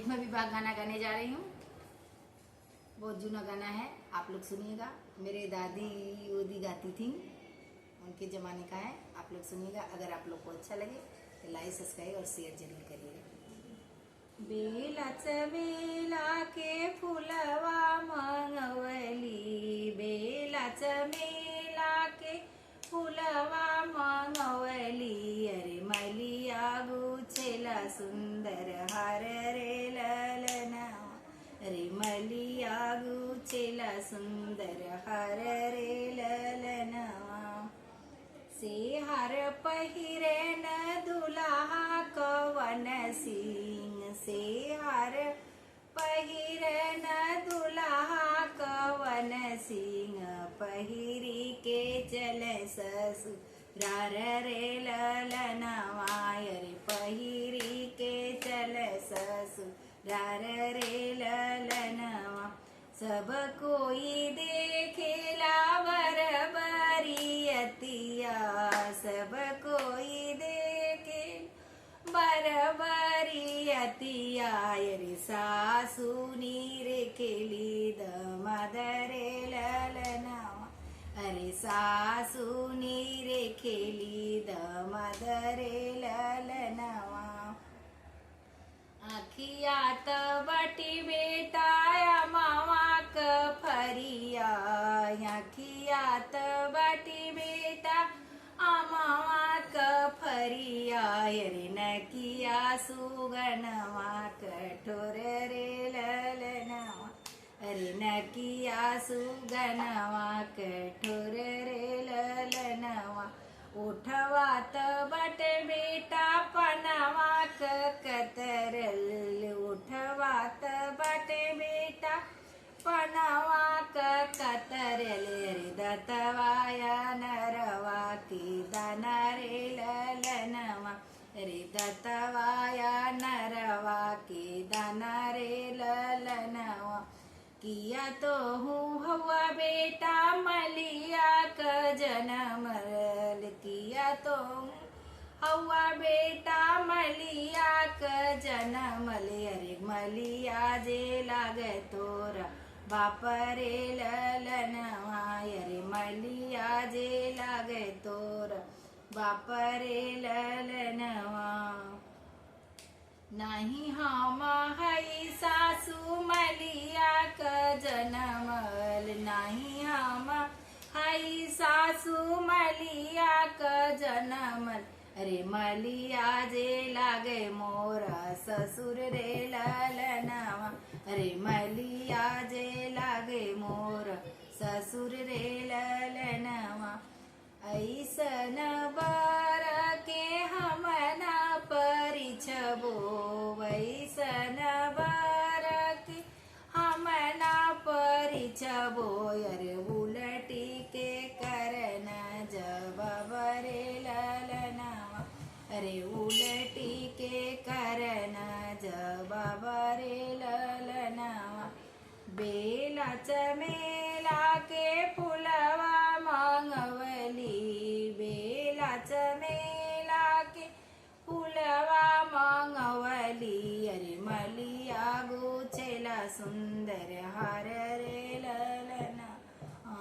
एक मैं विवाह गाना गाने जा रही हूँ। बहुत जूना गाना है, आप लोग सुनिएगा। मेरे दादी ओदी गाती थी, उनके ज़माने का है। आप लोग सुनिएगा। अगर आप लोग को अच्छा लगे तो लाइक सब्सक्राइब और शेयर जरूर करिएगा। बेलाच बेला के फुलवा मंगवली, बेलाच मेला के फुलवा मंगवली। अरे मलिया गुछेला सुंदर हार रे ललना, अरे मलिया गुछेला सुंदर हार रे ललना। से हार पहिरे न दुल्हा कवन सिंह, से हार पहिरे न दुल्हा कवन सिंह। पहिरी के चल ससुरार रे ललनवा, अरे पहिरी के चल ससुरार रे ललनवा। सब कोई देखेला बरबरियतिया, सब कोई देखे बरबरियतिया। अरे सासू नीर खेली दमद रे ललनवा, अरे सासू नीर खेली दमद रे ललनवा। आखियात बटी बेटाया मावा फरिया, आखियात बटी बेटा आमावा फरिया। अरे नकिया सुगनवा कठोर रे ललनवा, अरे नकिया सुगनवा कठोर रे ललनवा। उठवात बट बेटा पनवा कतरल, उठवात बट बेटा पनवा कतरल। रे दत्तवाया नरवा की दाना रे ललनवा, रे दत्तवाया नरवा की दाना रे ललनवा। किया तो हूँ हवा बेटा मलिया का जनमल, किया तो हवा बेटा मलिया का जनमल। अरे मलिया जे लागे तोरा बाप रे ललनवा, अरे मलिया जे लागे तोरा बाप रे ललनवा। नहीं हम हई सासू मलिया का जनमल, नहीं हम हई सासू मलिया का जनमल। अरे मलिया जे लागे मोरा ससुर रे ललनवा, अरे मलिया जे लागे मोरा ससुर रे ललनवा। ऐसन बर के हम ना परिछबो, वैसन बर के हम ना परिछबो। अरे उलटी के करन जवाब रे ललनवा, अरे उलटी के करन जवाब रे ललनवा। बेलाच मेला के फुलवा मंगवली, बेलाच मेला के फुलवा मंगवली। अरे मलिया गुछेला सुंदर हार रे ललना,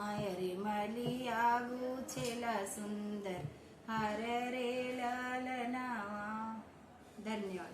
अरे मलिया गुछेला सुंदर हार रे ललना। धन्यवाद।